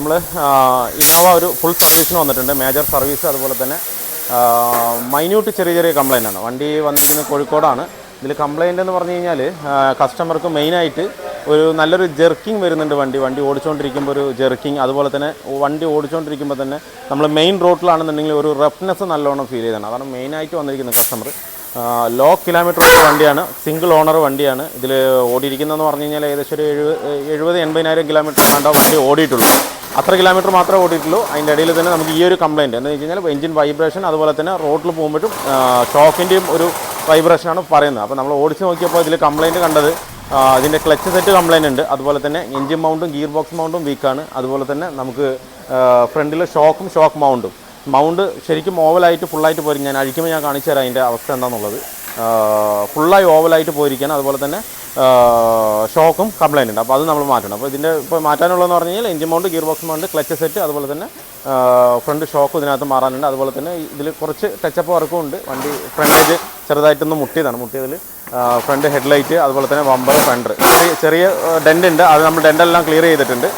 നമ്മൾ ഇന്നോവ ഒരു ഫുൾ സർവീസിന് വന്നിട്ടുണ്ട്. മേജർ സർവീസ്, അതുപോലെ തന്നെ മൈന്യൂട്ട് ചെറിയ ചെറിയ കംപ്ലൈൻ്റ് ആണ്. വണ്ടി വന്നിരിക്കുന്നത് കോഴിക്കോടാണ്. ഇതിൽ കംപ്ലൈൻ്റ് എന്ന് പറഞ്ഞു കഴിഞ്ഞാൽ കസ്റ്റമർക്ക് മെയിനായിട്ട് ഒരു നല്ലൊരു ജെർക്കിങ് വരുന്നുണ്ട്. വണ്ടി ഓടിച്ചുകൊണ്ടിരിക്കുമ്പോൾ ഒരു ജെർക്കിങ്, അതുപോലെ തന്നെ വണ്ടി ഓടിച്ചുകൊണ്ടിരിക്കുമ്പോൾ തന്നെ നമ്മൾ മെയിൻ റോഡിലാണെന്നുണ്ടെങ്കിൽ ഒരു റഫ്നെസ് നല്ലോണം ഫീൽ ചെയ്താണ്. അതാണ് മെയിനായിട്ട് വന്നിരിക്കുന്നത് കസ്റ്റമർ. ലോ കിലോമീറ്റർ ഓടിയ വണ്ടിയാണ്, സിംഗിൾ ഓണർ വണ്ടിയാണ്. ഇതിൽ ഓടിയിരിക്കുന്നതെന്ന് പറഞ്ഞു കഴിഞ്ഞാൽ ഏകദേശം ഒരു 70-80,000 കിലോമീറ്റർ കണ്ടാൽ വണ്ടി ഓടിയിട്ടുള്ളൂ. അത്ര കിലോമീറ്റർ മാത്രമേ ഓടിയിട്ടുള്ളൂ. അതിൻ്റെ ഇടയിൽ തന്നെ നമുക്ക് ഈ ഒരു കംപ്ലയിൻറ്റ് എന്ന് വെച്ച് കഴിഞ്ഞാൽ എഞ്ചിൻ വൈബ്രേഷൻ, അതുപോലെ തന്നെ റോഡിൽ പോകുമ്പോഴും ഷോക്കിൻ്റെയും ഒരു വൈബ്രേഷനാണ് പറയുന്നത്. അപ്പോൾ നമ്മൾ ഓടിച്ച് നോക്കിയപ്പോൾ ഇതിൽ കംപ്ലയിൻറ്റ് കണ്ടത് ഇതിൻ്റെ ക്ലച്ച് സെറ്റ് കംപ്ലയിൻ്റ് ഉണ്ട്, അതുപോലെ തന്നെ എഞ്ചിൻ മൗണ്ടും ഗിയർ ബോക്സ് മൗണ്ടും വീക്കാണ്. അതുപോലെ തന്നെ നമുക്ക് ഫ്രണ്ടിലെ ഷോക്ക് മൗണ്ട് ശരിക്കും ഓവലായിട്ട് ഫുള്ളായിട്ട് പോയിരിക്കും. ഞാൻ അഴിക്കുമ്പോൾ ഞാൻ കാണിച്ചു തരാം അതിൻ്റെ അവസ്ഥ എന്താണെന്നുള്ളത്. ഫുള്ളായി ഓവലായിട്ട് പോയിരിക്കുകയാണ്. അതുപോലെ തന്നെ ഷോക്കും കംപ്ലയിൻ്റ് ഉണ്ട്. അപ്പോൾ അത് നമ്മൾ മാറ്റണം. അപ്പോൾ ഇതിൻ്റെ ഇപ്പോൾ മാറ്റാനുള്ളതെന്ന് പറഞ്ഞു കഴിഞ്ഞാൽ engine mount, gear box mount, clutch set, അതുപോലെ തന്നെ ഫ്രണ്ട് ഷോക്കും ഇതിനകത്ത് മാറാനുണ്ട്. അതുപോലെ തന്നെ ഇതിൽ കുറച്ച് ടച്ചപ്പ് വർക്കും ഉണ്ട്. വണ്ടി ഫ്രണ്ടേജ് ചെറുതായിട്ടൊന്ന് മുട്ടിയതിൽ ഫ്രണ്ട് ഹെഡ്ലൈറ്റ്, അതുപോലെ തന്നെ ബമ്പർ, ഫെൻഡർ ചെറിയ ഡെൻ്റ് ഉണ്ട്. അത് നമ്മൾ ഡെൻ്റെല്ലാം ക്ലിയർ ചെയ്തിട്ടുണ്ട്.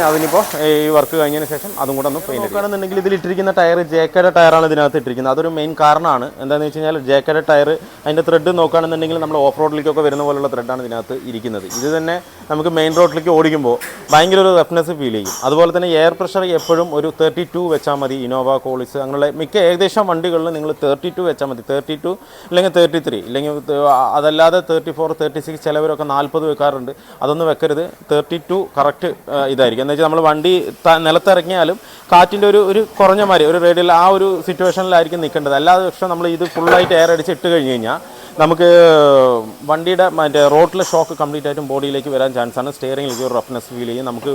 അതിനിപ്പോൾ ഈ വർക്ക് കഴിഞ്ഞതിന് ശേഷം അതും കൂടെ ഒന്ന് പെയിൻറ്റ് നോക്കുകയാണെന്നുണ്ടെങ്കിൽ ഇതിൽ ഇട്ടിരിക്കുന്ന ടയർ ജേക്കയുടെ ടയറാണ് ഇതിനകത്ത് ഇട്ടിരിക്കുന്നത്. അതൊരു മെയിൻ കാരണമാണ്. എന്താണെന്ന് വെച്ച് കഴിഞ്ഞാൽ ജേക്കയുടെ ടയർ അതിൻ്റെ ത്രെഡ് നോക്കുകയാണെന്നുണ്ടെങ്കിൽ നമ്മൾ ഓഫ് റോഡിലേക്കൊക്കെ വരുന്ന പോലുള്ള ത്രെഡാണ് ഇതിനകത്ത് ഇരിക്കുന്നത്. ഇത് തന്നെ നമുക്ക് മെയിൻ റോഡിലേക്ക് ഓടിക്കുമ്പോൾ ഭയങ്കര ഒരു റഫ്നെസ് ഫീൽ ചെയ്യും. അതുപോലെ തന്നെ എയർ പ്രഷർ എപ്പോഴും ഒരു 32 വെച്ചാൽ മതി. ഇന്നോവ, കോളിസ് അങ്ങനെയുള്ള മിക്ക ഏകദേശം വണ്ടികളിൽ നിങ്ങൾ 32 വെച്ചാൽ മതി. 32 അല്ലെങ്കിൽ 33, ഇല്ലെങ്കിൽ അതല്ലാതെ 34, 36, ചിലവരൊക്കെ 40 വെക്കാറുണ്ട്. അതൊന്നും വെക്കരുത്. 32 കറക്റ്റ് ഇതായിരിക്കും. എന്ന് വെച്ചാൽ നമ്മൾ വണ്ടി നിലത്തിറങ്ങിയാലും കാറ്റിൻ്റെ ഒരു കുറഞ്ഞ മാതിരി ഒരു റേഡിയൽ ആ ഒരു സിറ്റുവേഷനിലായിരിക്കും നിൽക്കേണ്ടത്. അല്ലാതെ പക്ഷേ നമ്മൾ ഇത് ഫുള്ളായിട്ട് എയർ അടിച്ച് ഇട്ട് കഴിഞ്ഞ് കഴിഞ്ഞാൽ നമുക്ക് വണ്ടിയുടെ മറ്റേ റോഡിലെ ഷോക്ക് കംപ്ലീറ്റ് ആയിട്ടും ബോഡിയിലേക്ക് വരാൻ ചാൻസാണ്. സ്റ്റിയറിംഗിലേക്ക് ഒരു റഫ്നെസ് ഫീൽ ചെയ്യും. നമുക്ക്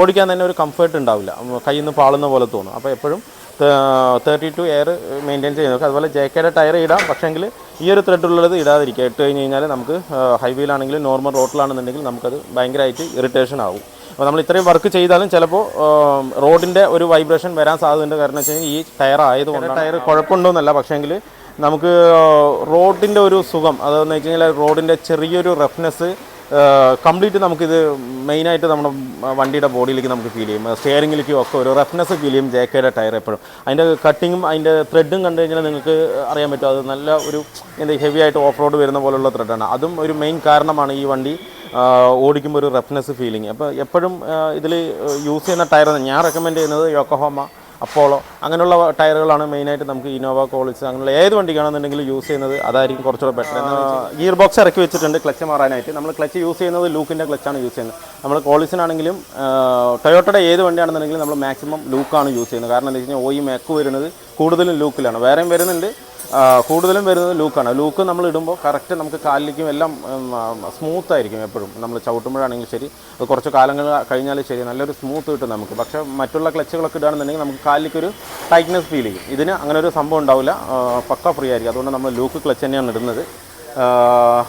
ഓടിക്കാൻ തന്നെ ഒരു കംഫർട്ട് ഉണ്ടാവില്ല, കയ്യിൽ നിന്ന് പാളുന്ന പോലെ തോന്നും. അപ്പോൾ എപ്പോഴും 32 എയർ മെയിൻറ്റെയിൻ ചെയ്യുന്നത്. അതുപോലെ ജേക്കയുടെ ടയർ ഇടാം, പക്ഷേങ്കിൽ ഈ ഒരു ത്രെഡുള്ളത് ഇടാതിരിക്കുക. ഇട്ട് കഴിഞ്ഞ് കഴിഞ്ഞാൽ നമുക്ക് ഹൈവേയിലാണെങ്കിലും നോർമൽ റോഡിലാണെന്നുണ്ടെങ്കിൽ നമുക്കത് ഭയങ്കരമായിട്ട് ഇറിറ്റേഷൻ ആവും. അപ്പോൾ നമ്മൾ ഇത്രയും വർക്ക് ചെയ്താലും ചിലപ്പോൾ റോഡിൻ്റെ ഒരു വൈബ്രേഷൻ വരാൻ സാധ്യതയുണ്ട്. കാരണം വെച്ച് കഴിഞ്ഞാൽ ഈ ടയർ ആയതുകൊണ്ട് ടയർ കുഴപ്പമുണ്ടോയെന്നല്ല, പക്ഷേങ്കിൽ നമുക്ക് റോഡിൻ്റെ ഒരു സുഖം അതെന്ന് വെച്ച് കഴിഞ്ഞാൽ റോഡിൻ്റെ ചെറിയൊരു റഫ്നെസ് കംപ്ലീറ്റ് നമുക്കിത് മെയിനായിട്ട് നമ്മുടെ വണ്ടിയുടെ ബോഡിയിലേക്ക് നമുക്ക് ഫീൽ ചെയ്യും. സ്റ്റിയറിംഗിലേക്കും ഒക്കെ ഒരു റഫ്നെസ് ഫീൽ ചെയ്യും ജേക്കയുടെ ടയർ എപ്പോഴും. അതിൻ്റെ കട്ടിങ്ങും അതിൻ്റെ ത്രെഡും കണ്ടു കഴിഞ്ഞാൽ നിങ്ങൾക്ക് അറിയാൻ പറ്റും. അത് നല്ല ഒരു ഹെവി ആയിട്ട് ഓഫ് റോഡ് വരുന്ന പോലുള്ള ത്രെഡാണ്. അതും ഒരു മെയിൻ കാരണമാണ് ഈ വണ്ടി ഓടിക്കുമ്പോൾ ഒരു റഫ്നെസ് ഫീലിംഗ്. അപ്പോൾ എപ്പോഴും ഇതിൽ യൂസ് ചെയ്യുന്ന ടയർ ഞാൻ റെക്കമെൻഡ് ചെയ്യുന്നത് യോക്കോഹാമ, അപ്പോളോ അങ്ങനെയുള്ള ടയറുകളാണ് മെയിനായിട്ട് നമുക്ക് ഇന്നോവ, കോളിസ് അങ്ങനെയുള്ള ഏത് വണ്ടിക്കാണെന്നുണ്ടെങ്കിൽ യൂസ് ചെയ്യുന്നത് അതായിരിക്കും കുറച്ചുകൂടെ ബെറ്റർ. ഗിയർ ബോക്സ് ഇറക്കി വെച്ചിട്ടുണ്ട് ക്ലച്ച് മാറാനായിട്ട്. നമ്മൾ ക്ലച്ച് യൂസ് ചെയ്യുന്നത് ലൂക്കിൻ്റെ ക്ലച്ചാണ് യൂസ് ചെയ്യുന്നത്. നമ്മൾ കോളിസിനാണെങ്കിലും ടൊയോട്ടയുടെ ഏത് വണ്ടിയാണെന്നുണ്ടെങ്കിലും നമ്മൾ മാക്സിമം ലൂക്കാണ് യൂസ് ചെയ്യുന്നത്. കാരണം എന്താ വെച്ച് കഴിഞ്ഞാൽ മെക്ക് വരുന്നത് കൂടുതലും ലൂക്കിലാണ്. വേറെയും വരുന്നുണ്ട്, കൂടുതലും വരുന്നത് ലൂക്കാണ്. ലൂക്ക് നമ്മൾ ഇടുമ്പോൾ കറക്റ്റ് നമുക്ക് കാലിലേക്കും എല്ലാം സ്മൂത്തായിരിക്കും. എപ്പോഴും നമ്മൾ ചവിട്ടുമ്പോഴാണെങ്കിലും ശരി, അത് കുറച്ച് കാലങ്ങൾ കഴിഞ്ഞാലും ശരി, നല്ലൊരു സ്മൂത്ത് കിട്ടും നമുക്ക്. പക്ഷേ മറ്റുള്ള ക്ലച്ചുകളൊക്കെ ഇടുകയാണെന്നുണ്ടെങ്കിൽ നമുക്ക് കാലിലേക്കൊരു ടൈറ്റ്നെസ് ഫീൽ ചെയ്യും. ഇതിന് അങ്ങനെ ഒരു സംഭവം ഉണ്ടാവില്ല, പക്ക ഫ്രീ ആയിരിക്കും. അതുകൊണ്ട് നമ്മൾ ലൂക്ക് ക്ലച്ച് തന്നെയാണ് ഇടുന്നത്.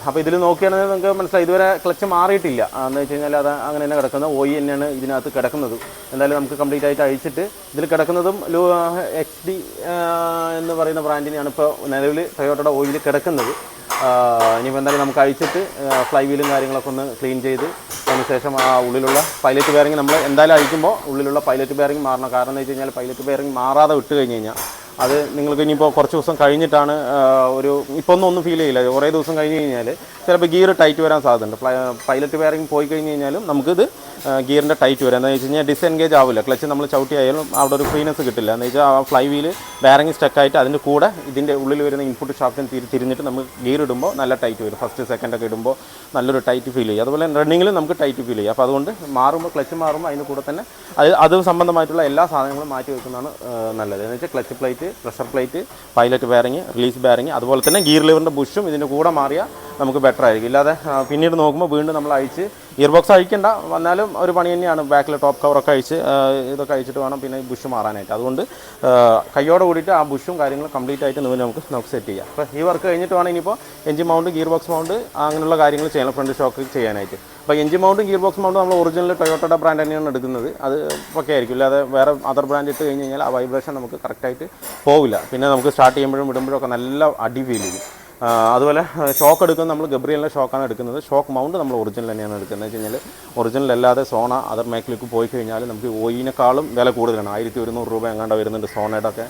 അപ്പോൾ ഇതിൽ നോക്കുകയാണെങ്കിൽ നമുക്ക് മനസ്സിലായി ഇതുവരെ ക്ലച്ച് മാറിയിട്ടില്ല. എന്ന് വെച്ച് കഴിഞ്ഞാൽ അത് അങ്ങനെ തന്നെ കിടക്കുന്നത് ഓയി തന്നെയാണ് ഇതിനകത്ത് കിടക്കുന്നത്. എന്തായാലും നമുക്ക് കംപ്ലീറ്റ് ആയിട്ട് അഴിച്ചിട്ട് ഇതിൽ കിടക്കുന്നതും XD എന്ന് പറയുന്ന ബ്രാൻഡിനെയാണ് ഇപ്പോൾ നിലവിൽ ടൊയോട്ടയുടെ ഓയിൽ കിടക്കുന്നത്. ഇനിയിപ്പോൾ എന്തായാലും നമുക്ക് അഴിച്ചിട്ട് ഫ്ലൈ വീലും കാര്യങ്ങളൊക്കെ ഒന്ന് ക്ലീൻ ചെയ്ത് അതിനുശേഷം ആ ഉള്ളിലുള്ള പൈലറ്റ് ബെയറിംഗ് നമ്മൾ എന്തായാലും അഴിക്കുമ്പോൾ ഉള്ളിലുള്ള പൈലറ്റ് ബെയറിംഗ് മാറണം. കാരണം എന്ന് വെച്ച് കഴിഞ്ഞാൽ പൈലറ്റ് ബെയറിംഗ് മാറാതെ വിട്ട് കഴിഞ്ഞ് കഴിഞ്ഞാൽ അത് നിങ്ങൾക്ക് ഇനിയിപ്പോൾ കുറച്ച് ദിവസം കഴിഞ്ഞിട്ടാണ് ഇപ്പോൾ ഒന്നും ഫീൽ ചെയ്യില്ല. കുറേ ദിവസം കഴിഞ്ഞ് കഴിഞ്ഞാൽ ചിലപ്പോൾ ഗിയർ ടൈറ്റ് വരാൻ സാധ്യതയുണ്ട്. പൈലറ്റ് ബെയറിംഗ് പോയി കഴിഞ്ഞ് കഴിഞ്ഞാലും നമുക്കിത് ഗിയറിൻ്റെ ടൈറ്റ് വരാം. എന്താണെന്ന് വെച്ച് കഴിഞ്ഞാൽ ഡിസെൻഗേജ് ആവില്ല. ക്ലച്ച് നമ്മൾ ചവിട്ടിയായാലും അവിടെ ഒരു ഫ്രീനെസ് കിട്ടില്ല. എന്ന് വെച്ചാൽ ആ ഫ്ലൈ വീല് ബെയറിംഗ് സ്റ്റക്കായിട്ട് അതിൻ്റെ കൂടെ ഇതിൻ്റെ ഉള്ളിൽ വരുന്ന ഇൻപുട്ട് ഷാഫ്റ്റിന് തിരിഞ്ഞിട്ട് നമുക്ക് ഗിയർ ഇടുമ്പോൾ നല്ല ടൈറ്റ് വരും. ഫസ്റ്റ് സെക്കൻഡൊക്കെ ഇടുമ്പോൾ നല്ലൊരു ടൈറ്റ് ഫീൽ ചെയ്യും. അതുപോലെ റണ്ണിങ്ങിലും നമുക്ക് ടൈറ്റ് ഫീൽ ചെയ്യും. അപ്പോൾ അതുകൊണ്ട് ക്ലച്ച് മാറുമ്പോൾ അതിൻ്റെ കൂടെ തന്നെ അത് സംബന്ധമായിട്ടുള്ള എല്ലാ സാധനങ്ങളും മാറ്റി വെക്കുന്നതാണ് നല്ലത്. എന്ന് വെച്ചാൽ clutch plate, pressure plate, pilot bearing, release bearing, അതുപോലെ തന്നെ ഗിയർ ലിവറിൻ്റെ ബുഷും ഇതിൻ്റെ കൂടെ മാറിയാൽ നമുക്ക് ബെറ്റർ ആയിരിക്കും. ഇല്ലാതെ പിന്നീട് നോക്കുമ്പോൾ വീണ്ടും നമ്മൾ അഴിച്ച് ഇയർ ബോക്സ് അഴിക്കേണ്ട വന്നാലും ഒരു പണി തന്നെയാണ്. ബാക്കിലെ ടോപ്പ് കവറൊക്കെ അഴിച്ച് ഇതൊക്കെ അഴിച്ചിട്ട് വേണം പിന്നെ ബുഷ് മാറാനായിട്ട്. അതുകൊണ്ട് കയ്യോടെ കൂടിയിട്ട് ആ ബുഷും കാര്യങ്ങളും കംപ്ലീറ്റ് ആയിട്ട് നമുക്ക് സെറ്റ് ചെയ്യാം. അപ്പോൾ ഈ വർക്ക് കഴിഞ്ഞിട്ട് വേണം ഇനിയിപ്പോൾ engine mount, gear box mount അങ്ങനെയുള്ള കാര്യങ്ങൾ ചെയ്യണം, ഫ്രണ്ട് ഷോക്ക് ചെയ്യാനായിട്ട്. അപ്പോൾ എഞ്ചിൻ മൗണ്ടും ഗിയർ ബോക്സ് മൗണ്ടും നമ്മൾ ഒറിജിനൽ ടൊയോട്ടയുടെ ബ്രാൻഡ് തന്നെയാണ് എടുക്കുന്നത്. അത് ഒക്കെ ആയിരിക്കും. ഇല്ലാതെ വേറെ അതർ ബ്രാൻഡ് ഇട്ട് കഴിഞ്ഞ് കഴിഞ്ഞാൽ ആ വൈബ്രേഷൻ നമുക്ക് കറക്റ്റായിട്ട് പോവില്ല. പിന്നെ നമുക്ക് സ്റ്റാർട്ട് ചെയ്യുമ്പോഴും വിടുമ്പോഴൊക്കെ നല്ല അടി ഫീൽ ചെയ്യും. അതുപോലെ ഷോക്ക് എടുക്കുന്നത് നമ്മൾ ഗബ്രിയലിൻ്റെ ഷോക്കാണ് എടുക്കുന്നത്. ഷോക്ക് മൗണ്ട് നമ്മൾ ഒറിജിനൽ തന്നെയാണ് എടുക്കുന്നത്. വെച്ച് കഴിഞ്ഞാൽ ഒറിജിനൽ അല്ലാതെ സോണ അതർ മേക്കിലേക്ക് പോയി കഴിഞ്ഞാൽ നമുക്ക് ഓയിനേക്കാളും വില കൂടുതലാണ്. 1100 രൂപ എങ്ങാണ്ട് വരുന്നുണ്ട് സോണയുടെ ഒക്കെ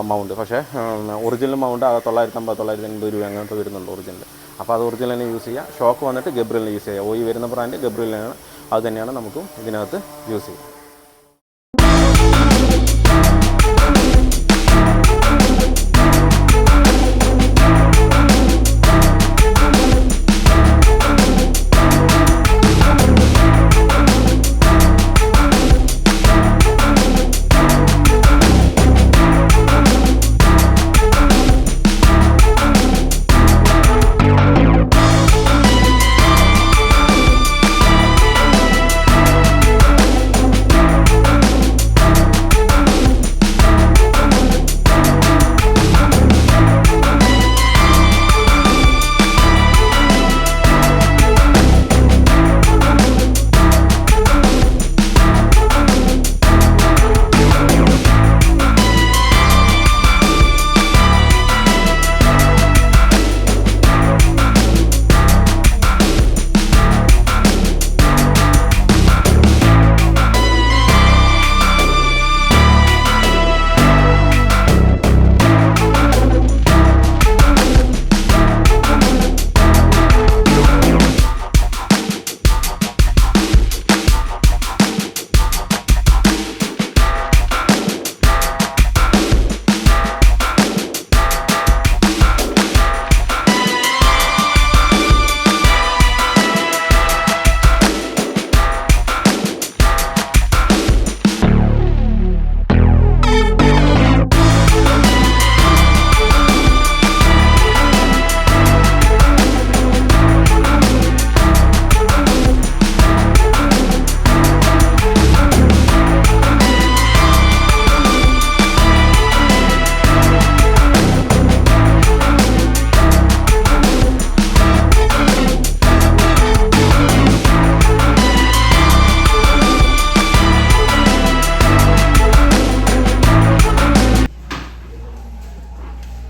മൗണ്ട്. പക്ഷേ ഒറിജിനൽ മൗണ്ട് 950-980 രൂപ എങ്ങാണ്ട് വരുന്നുണ്ട് ഒറിജിനൽ. അപ്പോൾ അത് ഒറിജിനൽ തന്നെ യൂസ് ചെയ്യുക. ഷോക്ക് വന്നിട്ട് ഗബ്രിയലിന് യൂസ് ചെയ്യുക. ഓയി വരുന്ന ബ്രാൻഡ് ഗബ്രിയലിനാണ്. അത് തന്നെയാണ് നമുക്കും ഇതിനകത്ത് യൂസ് ചെയ്യുക.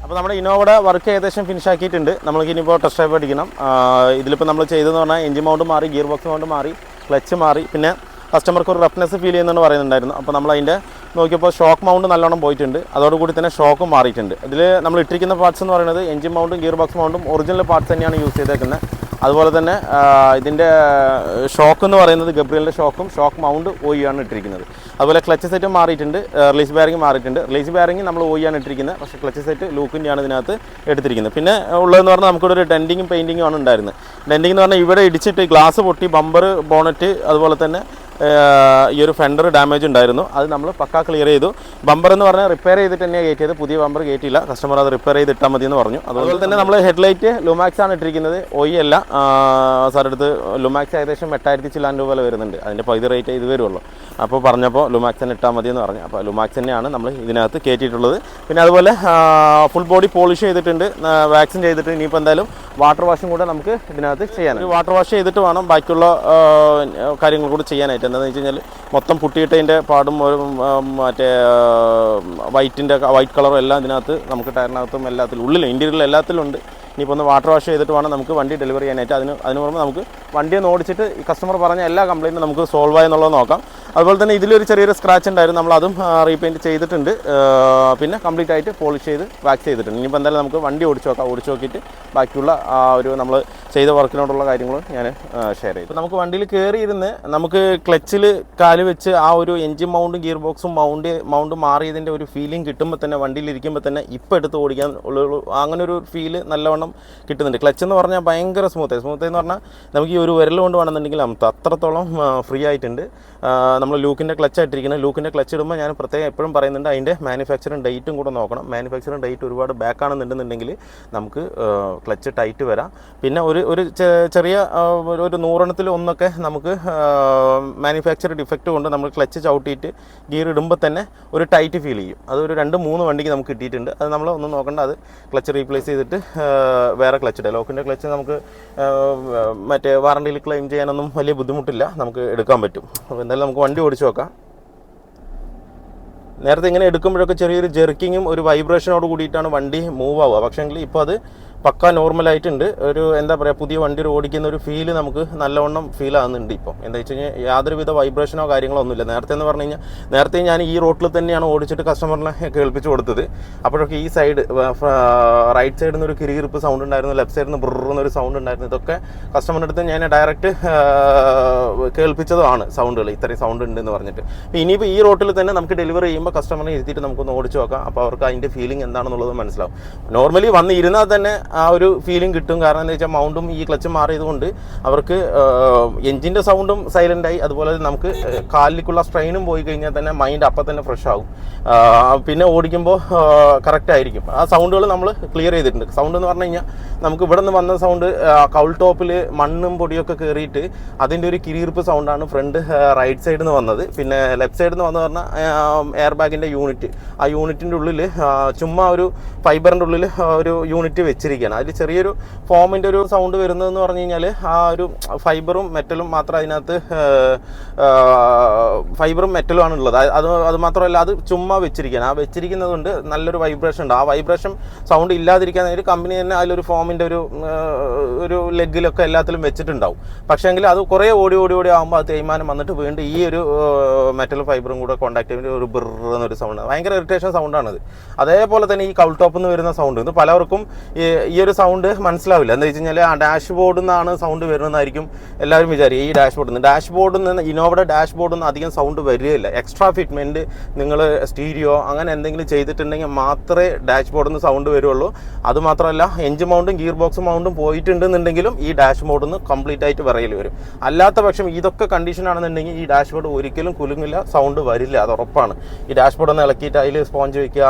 അപ്പോൾ നമ്മുടെ ഇന്നോവയുടെ വർക്ക് ഏകദേശം ഫിനിഷ് ആക്കിയിട്ടുണ്ട്. നമ്മൾക്ക് ഇനിയിപ്പോൾ ടെസ്റ്റ് ഡ്രൈവ് അടിക്കണം. ഇതിലിപ്പോൾ നമ്മൾ ചെയ്തതെന്ന് പറഞ്ഞാൽ എഞ്ചിൻ മൗണ്ട് മാറി, ഗിയർ ബോക്സ് മൗണ്ട് മാറി, ക്ലച്ച് മാറി, പിന്നെ കസ്റ്റമർക്ക് ഒരു റഫ്നെസ് ഫീൽ ചെയ്യുന്നുണ്ടെന്ന് പറയുന്നുണ്ടായിരുന്നു. അപ്പോൾ നമ്മൾ അതിൻ്റെ നോക്കിയപ്പോൾ ഷോക്ക് മൗണ്ട് നല്ലോണം പോയിട്ടുണ്ട്. അതോടുകൂടി തന്നെ ഷോക്കും മാറിയിട്ടുണ്ട്. ഇതിൽ നമ്മൾ ഇട്ടിരിക്കുന്ന പാർട്സ് എന്ന് പറയുന്നത് എഞ്ചിൻ മൗണ്ടും ഗിയർ ബോക്സ് മൗണ്ടും ഒറിജിനൽ പാർട്സ് തന്നെയാണ് യൂസ് ചെയ്തേക്കുന്നത്. അതുപോലെ തന്നെ ഇതിൻ്റെ ഷോക്ക് എന്ന് പറയുന്നത് ഗബ്രിയലിൻ്റെ ഷോക്കും ഷോക്ക് മൗണ്ട് ഓയിയാണ് ഇട്ടിരിക്കുന്നത്. അതുപോലെ ക്ലച്ച് സെറ്റ് മാറിയിട്ടുണ്ട്, റിലീസ് ബെയറിംഗ് മാറിയിട്ടുണ്ട്. റിലീസ് ബെയറിംഗ് നമ്മൾ ഓയിയാണ് ഇട്ടിരിക്കുന്നത്, പക്ഷേ ക്ലച്ച് സെറ്റ് ലൂക്കിൻ്റെയാണ് ഇതിനകത്ത് എടുത്തിരിക്കുന്നത്. പിന്നെ ഉള്ളതെന്ന് പറഞ്ഞാൽ നമുക്കിവിടെ ഒരു ഡെൻറ്റിങ്ങും പെയിൻറ്റിങ്ങും ആണ് ഉണ്ടായിരുന്നത്. ഡെൻറ്റിംഗ് എന്ന് പറഞ്ഞാൽ ഇവിടെ ഇടിച്ചിട്ട് ഗ്ലാസ് പൊട്ടി ബമ്പർ, ബോണറ്റ്, അതുപോലെ തന്നെ ഈ ഒരു ഫെൻഡർ ഡാമേജ് ഉണ്ടായിരുന്നു. അത് നമ്മൾ പക്കാ ക്ലിയർ ചെയ്തു. ബമ്പർ എന്ന് പറഞ്ഞാൽ റിപ്പയർ ചെയ്തിട്ട് തന്നെയാണ് കയറ്റിയത്, പുതിയ ബമ്പർ കയറ്റിയില്ല. കസ്റ്റമർ അത് റിപ്പയർ ചെയ്ത് ഇട്ടാൽ മതി എന്ന് പറഞ്ഞു. അതുപോലെ തന്നെ നമ്മൾ ഹെഡ്ലൈറ്റ് ലുമാക്സ് ആണ് ഇട്ടിരിക്കുന്നത്, ഓയി അല്ല. സാർ അടുത്ത് ലുമാക്സ് ഏകദേശം 8000 ചില്ലാൻ രൂപ വരുന്നുണ്ട്. അതിൻ്റെ പകുതി റേറ്റ് ഇത് വരുള്ളൂ. അപ്പോൾ പറഞ്ഞപ്പോൾ ലുമാക്സ് തന്നെ ഇട്ടാൽ മതി എന്ന് പറഞ്ഞു. അപ്പോൾ ലുമാക്സ് തന്നെയാണ് നമ്മൾ ഇതിനകത്ത് കയറ്റിയിട്ടുള്ളത്. പിന്നെ അതുപോലെ ഫുൾ ബോഡി പോളിഷ് ചെയ്തിട്ടുണ്ട്, വാക്സിൻ ചെയ്തിട്ട്. ഇനിയിപ്പോൾ എന്തായാലും വാട്ടർ വാഷും കൂടെ നമുക്ക് ഇതിനകത്ത് ചെയ്യാൻ. വാട്ടർ വാഷ് ചെയ്തിട്ട് വേണം ബാക്കിയുള്ള കാര്യങ്ങൾ കൂടി ചെയ്യാനായിട്ട്. എന്താണെന്ന് വെച്ച് കഴിഞ്ഞാൽ മൊത്തം പുട്ടിയിട്ടതിൻ്റെ പാടും മറ്റേ വൈറ്റ് കളറും എല്ലാം ഇതിനകത്ത് നമുക്ക് ടയറിനകത്തും എല്ലാത്തിലും ഉള്ളിലും ഇൻറ്റീരിയറിലും എല്ലാത്തിലും ഉണ്ട്. ഇനിയിപ്പോൾ ഒന്ന് വാട്ടർ വാഷ് ചെയ്തിട്ട് വേണം നമുക്ക് വണ്ടി ഡെലിവറി ചെയ്യാനായിട്ട്. അതിന് പുറമെ നമുക്ക് വണ്ടി ഒന്ന് ഓടിച്ചിട്ട് ഈ കസ്റ്റമർ പറഞ്ഞ എല്ലാ കംപ്ലയിൻറ്റും നമുക്ക് സോൾവ് ആയെന്നുള്ളത് നോക്കാം. അതുപോലെ തന്നെ ഇതിലൊരു ചെറിയൊരു സ്ക്രാച്ച് ഉണ്ടായിരുന്നു, നമ്മളതും റീപെയിൻറ്റ് ചെയ്തിട്ടുണ്ട്. പിന്നെ കംപ്ലീറ്റ് ആയിട്ട് പോളിഷ് ചെയ്ത് വാക്സ് ചെയ്തിട്ടുണ്ട്. ഇനിയിപ്പോൾ എന്തായാലും നമുക്ക് വണ്ടി ഓടിച്ച് നോക്കിയിട്ട് ബാക്കിയുള്ള ഒരു നമ്മൾ ചെയ്ത വർക്കിനോടുള്ള കാര്യങ്ങൾ ഞാൻ ഷെയർ ചെയ്തു. നമുക്ക് വണ്ടിയിൽ കയറി ഇരുന്ന് നമുക്ക് ക്ലച്ചിൽ കാല് വെച്ച് ആ ഒരു എഞ്ചിൻ മൗണ്ടും ഗിയർ ബോക്സും മൗണ്ട് മാറിയതിൻ്റെ ഒരു ഫീലിംഗ് കിട്ടുമ്പോൾ തന്നെ വണ്ടിയിൽ ഇരിക്കുമ്പോൾ തന്നെ ഇപ്പോൾ എടുത്ത് ഓടിക്കാൻ ഉള്ള അങ്ങനെ ഒരു ഫീല് നല്ലവണ്ണം കിട്ടുന്നുണ്ട്. ക്ലച്ച് എന്ന് പറഞ്ഞാൽ ഭയങ്കര സ്മൂത്ത് എന്ന് പറഞ്ഞാൽ നമുക്ക് ഈ ഒരു വിരൽ കൊണ്ട് വേണമെന്നുണ്ടെങ്കിൽ അത്രത്തോളം ഫ്രീ ആയിട്ടുണ്ട്. നമ്മൾ ലൂക്കിൻ്റെ ക്ലച്ച് ആയിട്ടിരിക്കുന്നത്. ലൂക്കിൻ്റെ ക്ലച്ച് ഇടുമ്പോൾ ഞാൻ പ്രത്യേകം എപ്പോഴും പറയുന്നുണ്ട് അതിൻ്റെ മാനുഫാക്ചറിങ് ഡേറ്റും കൂടെ നോക്കണം. മാനുഫാക്ചറിങ് ഡേറ്റ് ഒരുപാട് ബാക്ക് ആണെന്നുണ്ടെന്നുണ്ടെങ്കിൽ നമുക്ക് ക്ലച്ച് ടൈറ്റ് വരാം. പിന്നെ ഒരു ചെറിയ ഒരു 100 ഒന്നൊക്കെ നമുക്ക് മാനുഫാക്ചർ ഡിഫക്റ്റ് കൊണ്ട് നമ്മൾ ക്ലച്ച് ചവിട്ടിയിട്ട് ഗിയർ ഇടുമ്പോൾ തന്നെ ഒരു ടൈറ്റ് ഫീൽ ചെയ്യും. അതൊരു 2-3 വണ്ടിക്ക് നമുക്ക് കിട്ടിയിട്ടുണ്ട്. അത് നമ്മൾ ഒന്നും നോക്കണ്ട, അത് ക്ലച്ച് റീപ്ലേസ് ചെയ്തിട്ട് വേറെ ക്ലച്ച് ഇടുക. ലോക്കിൻ്റെ ക്ലച്ച് നമുക്ക് മറ്റേ വാറണ്ടിയിൽ ക്ലെയിം ചെയ്യാനൊന്നും വലിയ ബുദ്ധിമുട്ടില്ല, നമുക്ക് എടുക്കാൻ പറ്റും. അപ്പോൾ എന്തായാലും നമുക്ക് വണ്ടി ഓടിച്ച് നോക്കാം. നേരത്തെ ഇങ്ങനെ എടുക്കുമ്പോഴൊക്കെ ചെറിയൊരു ജെർക്കിങ്ങും ഒരു വൈബ്രേഷനോട് കൂടിയിട്ടാണ് വണ്ടി മൂവ് ആവുക. പക്ഷേങ്കിൽ ഇപ്പോൾ അത് പക്ക നോർമലായിട്ടുണ്ട്. ഒരു എന്താ പറയുക, പുതിയ വണ്ടി ഓടിക്കുന്ന ഒരു ഫീല് നമുക്ക് നല്ലവണ്ണം ഫീൽ ആകുന്നുണ്ട്. ഇപ്പോൾ എന്താ വെച്ച് കഴിഞ്ഞാൽ യാതൊരുവിധ വൈബ്രേഷനോ കാര്യങ്ങളോ ഒന്നുമില്ല. നേരത്തെ എന്ന് പറഞ്ഞു കഴിഞ്ഞാൽ നേരത്തെ ഞാൻ ഈ റോട്ടിൽ തന്നെയാണ് ഓടിച്ചിട്ട് കസ്റ്റമറിനെ കേൾപ്പിച്ച് കൊടുത്തത്. അപ്പോഴൊക്കെ ഈ സൈഡ് റൈറ്റ് സൈഡിൽ നിന്ന് ഒരു കിരികിരിപ്പ് സൗണ്ട് ഉണ്ടായിരുന്നു, ലെഫ്റ്റ് സൈഡിൽ നിന്ന് ബ്രറുന്നൊരു സൗണ്ട് ഉണ്ടായിരുന്നു. ഇതൊക്കെ കസ്റ്റമറിൻ്റെ അടുത്ത് ഞാൻ ഡയറക്റ്റ് കേൾപ്പിച്ചതുമാണ് സൗണ്ടുകൾ, ഇത്രയും സൗണ്ട് ഉണ്ട് എന്ന് പറഞ്ഞിട്ട്. ഇനിയിപ്പോൾ ഈ റോട്ടിൽ തന്നെ നമുക്ക് ഡെലിവറി ചെയ്യുമ്പോൾ കസ്റ്റമറിനെ ഇരുത്തിയിട്ട് നമുക്കൊന്ന് ഓടിച്ച് നോക്കാം. അപ്പോൾ അവർക്ക് അതിൻ്റെ ഫീലിംഗ് എന്താണെന്നുള്ളത് മനസ്സിലാവും. നോർമലി വന്ന് ഇരുന്നാൽ തന്നെ ആ ഒരു ഫീലിംഗ് കിട്ടും. കാരണം എന്താ വെച്ചാൽ മൗണ്ടും ഈ ക്ലച്ചും മാറിയതുകൊണ്ട് അവർക്ക് എഞ്ചിൻ്റെ സൗണ്ടും സൈലൻ്റായി, അതുപോലെ നമുക്ക് കാലിലേക്കുള്ള സ്ട്രെയിനും പോയി കഴിഞ്ഞാൽ തന്നെ മൈൻഡ് അപ്പം തന്നെ ഫ്രഷ് ആവും. പിന്നെ ഓടിക്കുമ്പോൾ കറക്റ്റ് ആയിരിക്കും. ആ സൗണ്ടുകൾ നമ്മൾ ക്ലിയർ ചെയ്തിട്ടുണ്ട്. സൗണ്ട് എന്ന് പറഞ്ഞു കഴിഞ്ഞാൽ നമുക്ക് ഇവിടെ നിന്ന് വന്ന സൗണ്ട് കൗൾ ടോപ്പിൽ മണ്ണും പൊടിയൊക്കെ കയറിയിട്ട് അതിൻ്റെ ഒരു കിരീർപ്പ് സൗണ്ടാണ് ഫ്രണ്ട് റൈറ്റ് സൈഡിൽ നിന്ന് വന്നത്. പിന്നെ ലെഫ്റ്റ് സൈഡിൽ നിന്ന് വന്ന് പറഞ്ഞാൽ എയർ ബാഗിൻ്റെ യൂണിറ്റ്, ആ യൂണിറ്റിൻ്റെ ഉള്ളിൽ ചുമ്മാ ഒരു ഫൈബറിൻ്റെ ഉള്ളിൽ ഒരു യൂണിറ്റ് വെച്ചിരിക്കുകയാണ്. അതിൽ ചെറിയൊരു ഫോമിൻ്റെ ഒരു സൗണ്ട് വരുന്നതെന്ന് പറഞ്ഞു കഴിഞ്ഞാൽ ആ ഒരു ഫൈബറും മെറ്റലും മാത്രം അതിനകത്ത്, ഫൈബറും മെറ്റലും ആണ് ഉള്ളത്. അത് മാത്രമല്ല അത് ചുമ്മാ വെച്ചിരിക്കുകയാണ്. ആ വെച്ചിരിക്കുന്നത് കൊണ്ട് നല്ലൊരു വൈബ്രേഷൻ ഉണ്ട്. ആ വൈബ്രേഷൻ സൗണ്ട് ഇല്ലാതിരിക്കാൻ ഒരു കമ്പനി തന്നെ അതിലൊരു ഫോമിൻ്റെ ഒരു ലെഗിലൊക്കെ എല്ലാത്തിലും വെച്ചിട്ടുണ്ടാവും. പക്ഷേങ്കിൽ അത് കുറേ ഓടി ആകുമ്പോൾ അത് തേയ്മാനം വന്നിട്ട് വീണ്ടും ഈ ഒരു മെറ്റലും ഫൈബറും കൂടെ കോൺടാക്ട് ചെയ്യുമ്പോൾ ഒരു ബിർന്നൊരു സൗണ്ട്, ഭയങ്കര ഇറിറ്റേഷൻ സൗണ്ടാണത്. അതേപോലെ തന്നെ ഈ കൗൾ ടോപ്പിൽ നിന്ന് വരുന്ന സൗണ്ട്, ഇത് പലർക്കും ഈ ഒരു സൗണ്ട് മനസ്സിലാവില്ല. എന്താ വെച്ച് കഴിഞ്ഞാൽ ആ ഡാഷ് ബോർഡിൽ നിന്നാണ് സൗണ്ട് വരുന്നതായിരിക്കും എല്ലാവരും വിചാരിക്കും. ഈ ഡാഷ് ബോർഡിൽ നിന്ന് ഇന്നോവയുടെ ഡാഷ് ബോർഡിൽ നിന്ന് അധികം സൗണ്ട് വരികയില്ല. എക്സ്ട്രാ ഫിറ്റ്മെൻറ്റ് നിങ്ങൾ സ്റ്റീരിയോ അങ്ങനെ എന്തെങ്കിലും ചെയ്തിട്ടുണ്ടെങ്കിൽ മാത്രമേ ഡാഷ് ബോർഡിൽ നിന്ന് സൗണ്ട് വരുള്ളൂ. അതുമാത്രമല്ല എഞ്ചിൻ മൗണ്ടും ഗിയർ ബോക്സ് മൗണ്ടും പോയിട്ടുണ്ടെന്നുണ്ടെങ്കിലും ഈ ഡാഷ് ബോർഡിൽ നിന്ന് കംപ്ലീറ്റ് ആയിട്ട് വിറയൽ വരും. അല്ലാത്ത പക്ഷം ഇതൊക്കെ കണ്ടീഷൻ ആണെന്നുണ്ടെങ്കിൽ ഈ ഡാഷ് ബോർഡ് ഒരിക്കലും കുലുങ്ങില്ല, സൗണ്ട് വരില്ല, അത് ഉറപ്പാണ്. ഈ ഡാഷ് ബോർഡ് ഒന്ന് ഇളക്കിയിട്ട് അതിൽ സ്പോഞ്ച് വയ്ക്കുക,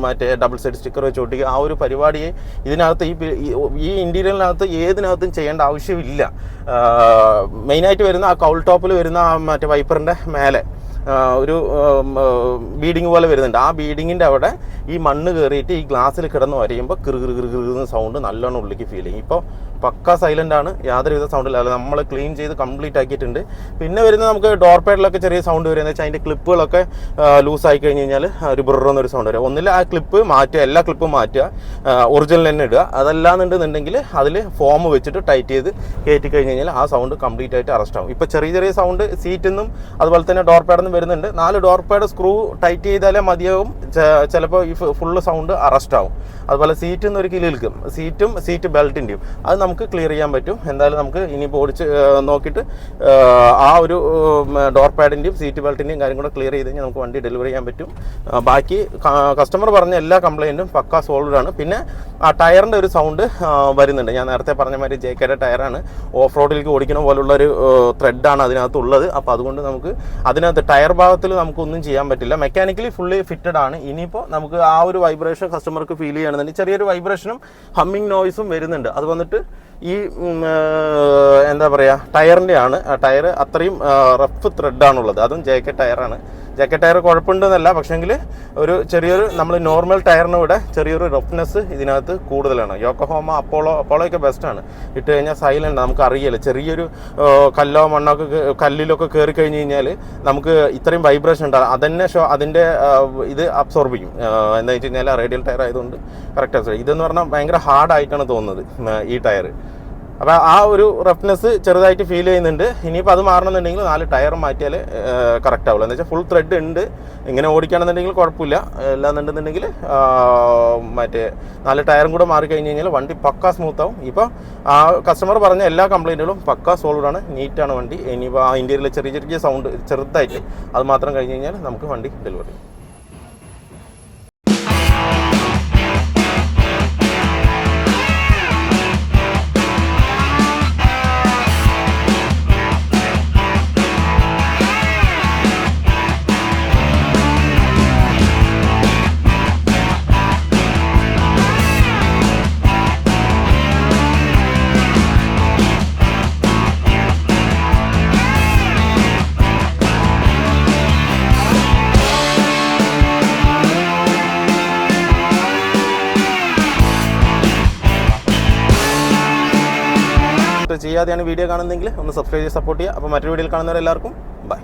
മറ്റേ ഡബിൾ സൈഡ് സ്റ്റിക്കർ വെച്ച് ഒട്ടിക്കുക, ആ ഒരു പരിപാടിയെ ഇതിനകത്ത് ഈ ഇൻറ്റീരിയറിനകത്ത് ഏതിനകത്തും ചെയ്യേണ്ട ആവശ്യമില്ല. മെയിനായിട്ട് വരുന്ന ആ കൗൾ ടോപ്പിൽ വരുന്ന മറ്റേ വൈപ്പറിൻ്റെ മേലെ ഒരു ബീഡിങ് പോലെ വരുന്നുണ്ട്. ആ ബീഡിങ്ങിൻ്റെ അവിടെ ഈ മണ്ണ് കയറിയിട്ട് ഈ ഗ്ലാസ്സിൽ കിടന്ന് വരയുമ്പോൾ കിറുകിറുകിറുന്ന സൗണ്ട് നല്ലോണം ഉള്ളിലേക്ക് ഫീൽ ചെയ്യും. ഇപ്പോൾ പക്ക സൈലൻ്റ് ആണ്, യാതൊരുവിധ സൗണ്ടില്ല. നമ്മൾ ക്ലീൻ ചെയ്ത് കംപ്ലീറ്റ് ആക്കിയിട്ടുണ്ട്. പിന്നെ വരുന്നത് നമുക്ക് ഡോർ പാഡിലൊക്കെ ചെറിയ സൗണ്ട് വരും. എന്ന് വെച്ചാൽ അതിൻ്റെ ക്ലിപ്പുകളൊക്കെ ലൂസായി കഴിഞ്ഞ് കഴിഞ്ഞാൽ ഒരു ബുറന്നൊരു സൗണ്ട് വരും. ഒന്നില്ല ആ ക്ലിപ്പ് മാറ്റുക, എല്ലാ ക്ലിപ്പും മാറ്റുക, ഒറിജിനൽ തന്നെ ഇടുക. അതല്ലാന്നുണ്ടെന്നുണ്ടെങ്കിൽ അതിൽ ഫോം വെച്ചിട്ട് ടൈറ്റ് ചെയ്ത് കയറ്റി കഴിഞ്ഞ് കഴിഞ്ഞാൽ ആ സൗണ്ട് കംപ്ലീറ്റ് ആയിട്ട് അറസ്റ്റ് ആവും. ഇപ്പോൾ ചെറിയ സൗണ്ട് സീറ്റിൽ നിന്നും അതുപോലെ തന്നെ ഡോർ പാഡിൽ നിന്നും വരുന്നുണ്ട്. 4 ഡോർ പാഡ് സ്ക്രൂ ടൈറ്റ് ചെയ്താലേ മതിയാവും. ചിലപ്പോൾ ഈ ഫുള്ള് സൗണ്ട് അറസ്റ്റ് ആവും. അതുപോലെ സീറ്റിൽ നിന്ന് ഒരു കിലി നിൽക്കും, സീറ്റ് ബെൽറ്റിൻ്റെയും അത് നമുക്ക് ക്ലിയർ ചെയ്യാൻ പറ്റും. എന്തായാലും നമുക്ക് ഇനിയിപ്പോൾ ഓടിച്ച് നോക്കിയിട്ട് ആ ഒരു ഡോർ പാഡിൻ്റെയും സീറ്റ് ബെൽറ്റിൻ്റെയും കാര്യം കൂടെ ക്ലിയർ ചെയ്ത് കഴിഞ്ഞാൽ നമുക്ക് വണ്ടി ഡെലിവറി ചെയ്യാൻ പറ്റും. ബാക്കി കസ്റ്റമർ പറഞ്ഞ എല്ലാ കംപ്ലയിൻറ്റും പക്ക സോൾവ്ഡ് ആണ്. പിന്നെ ആ ടയറിൻ്റെ ഒരു സൗണ്ട് വരുന്നുണ്ട്. ഞാൻ നേരത്തെ പറഞ്ഞ മാതിരി JKയുടെ ടയറാണ്, ഓഫ് റോഡിലേക്ക് ഓടിക്കുന്ന പോലുള്ളൊരു ത്രെഡാണ് അതിനകത്തുള്ളത്. അപ്പോൾ അതുകൊണ്ട് നമുക്ക് അതിനകത്ത് ടയർ ഭാഗത്തിൽ നമുക്കൊന്നും ചെയ്യാൻ പറ്റില്ല. മെക്കാനിക്കലി ഫുള്ളി ഫിറ്റഡ് ആണ്. ഇനിയിപ്പോൾ നമുക്ക് ആ ഒരു വൈബ്രേഷൻ കസ്റ്റമർക്ക് ഫീൽ ചെയ്യുകയാണെന്നുണ്ടെങ്കിൽ ചെറിയൊരു വൈബ്രേഷനും ഹമ്മിങ് നോയ്സും വരുന്നുണ്ട്. അത് വന്നിട്ട് ഈ എന്താ പറയുക ടയറിൻ്റെ ആണ്. ടയർ അത്രയും റഫ് ത്രെഡാണുള്ളത്. അതും JK ടയറാണ്. JK ടയർ കുഴപ്പമുണ്ടെന്നല്ല, പക്ഷേങ്കിൽ ഒരു ചെറിയൊരു നമ്മൾ നോർമൽ ടയറിന് ഇവിടെ ചെറിയൊരു റഫ്നെസ് ഇതിനകത്ത് കൂടുതലാണ്. യോക്കോഹാമ അപ്പോളോയൊക്കെ ബെസ്റ്റാണ്. ഇട്ട് കഴിഞ്ഞാൽ സൈലൻ്റ്, നമുക്ക് അറിയില്ല. ചെറിയൊരു കല്ലോ മണ്ണൊക്കെ കല്ലിലൊക്കെ കയറി കഴിഞ്ഞ് കഴിഞ്ഞാൽ നമുക്ക് ഇത്രയും വൈബ്രേഷൻ ഉണ്ടാകും. അതന്നെ അതിൻ്റെ ഇത് അബ്സോർബ് ചെയ്യും. എന്താ വെച്ച് കഴിഞ്ഞാൽ റേഡിയൽ ടയർ ആയതുകൊണ്ട് കറക്റ്റ് അബ്സോർബ്. ഇതെന്ന് പറഞ്ഞാൽ ഭയങ്കര ഹാർഡായിട്ടാണ് തോന്നുന്നത് ഈ ടയർ. അപ്പോൾ ആ ഒരു റഫ്നെസ് ചെറുതായിട്ട് ഫീൽ ചെയ്യുന്നുണ്ട്. ഇനിയിപ്പോൾ അത് മാറണമെന്നുണ്ടെങ്കിൽ 4 ടയർ മാറ്റിയാൽ കറക്റ്റ് ആവുള്ളൂ. എന്ന് വെച്ചാൽ ഫുൾ ത്രെഡ് ഉണ്ട്. ഇങ്ങനെ ഓടിക്കുകയാണെന്നുണ്ടെങ്കിൽ കുഴപ്പമില്ല. അല്ലാന്നുണ്ടെന്നുണ്ടെങ്കിൽ മറ്റേ 4 ടയറും കൂടെ മാറിക്കഴിഞ്ഞ് കഴിഞ്ഞാൽ വണ്ടി പക്ക സ്മൂത്താവും. ഇപ്പോൾ ആ കസ്റ്റമർ പറഞ്ഞ എല്ലാ കംപ്ലയിൻറ്റുകളും പക്ക സോൾവ്ഡാണ്, നീറ്റാണ് വണ്ടി. ഇനിയിപ്പോൾ ആ ഇന്ത്യയിലെ ചെറിയ സൗണ്ട് ചെറുതായിട്ട് അത് മാത്രം കഴിഞ്ഞ് കഴിഞ്ഞാൽ നമുക്ക് വണ്ടി ഡെലിവറി ചെയ്യും. ചെയ്യാതെയാണ് വീഡിയോ കാണുന്നതെങ്കിൽ ഒന്ന് സബ്സ്ക്രൈബ് ചെയ്ത് സപ്പോർട്ട് ചെയ്യുക. അപ്പോൾ മറ്റൊരു വീഡിയോയിൽ കാണുന്നവരെല്ലാവർക്കും ബൈ.